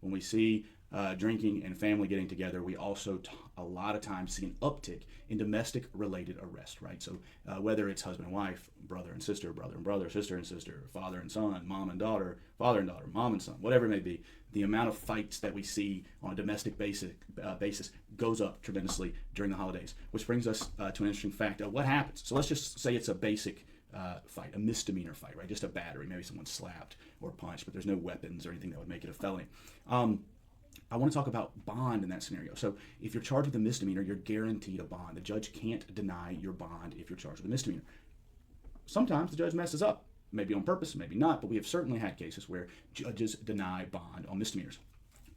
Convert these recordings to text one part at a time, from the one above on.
When we see drinking and family getting together, we also a lot of times see an uptick in domestic related arrest, right? So whether it's husband and wife, brother and brother, sister and sister, father and son, mom and daughter, father and daughter, mom and son, whatever it may be, the amount of fights that we see on a domestic basis goes up tremendously during the holidays, which brings us to an interesting fact of what happens. So let's just say it's a basic fight, a misdemeanor fight, right? Just a battery, maybe someone slapped or punched, but there's no weapons or anything that would make it a felony. I want to talk about bond in that scenario. So if you're charged with a misdemeanor, you're guaranteed a bond. The judge can't deny your bond if you're charged with a misdemeanor. Sometimes the judge messes up, maybe on purpose, maybe not, but we have certainly had cases where judges deny bond on misdemeanors.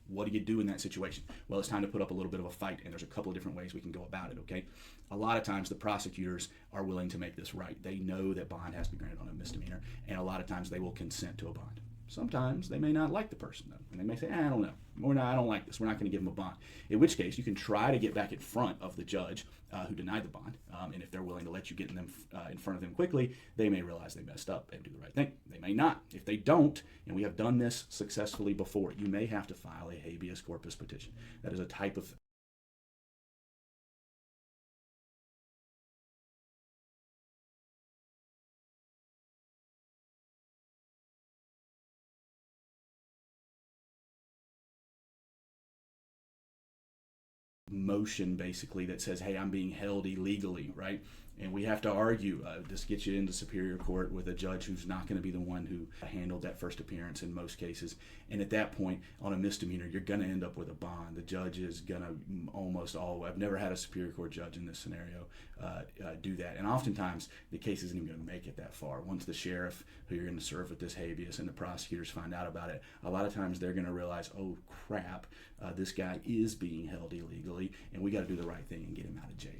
What do you do in that situation? Well, it's time to put up a little bit of a fight, and there's a couple of different ways we can go about it, okay? A lot of times the prosecutors are willing to make this right. They know that bond has to be granted on a misdemeanor, and a lot of times they will consent to a bond. Sometimes they may not like the person, though, and they may say, I don't know. I don't like this. We're not going to give them a bond. In which case, you can try to get back in front of the judge who denied the bond, and if they're willing to let you get in front of them quickly, they may realize they messed up and do the right thing. They may not. If they don't, and we have done this successfully before, you may have to file a habeas corpus petition. That is a type of motion basically that says, hey, I'm being held illegally, right? And we have to argue. This gets you into superior court with a judge who's not going to be the one who handled that first appearance in most cases. And at that point, on a misdemeanor, you're going to end up with a bond. The judge is going to almost always, I've never had a superior court judge in this scenario do that. And oftentimes, the case isn't even going to make it that far. Once the sheriff who you're going to serve with this habeas and the prosecutors find out about it, a lot of times they're going to realize, oh crap, this guy is being held illegally, and we got to do the right thing and get him out of jail.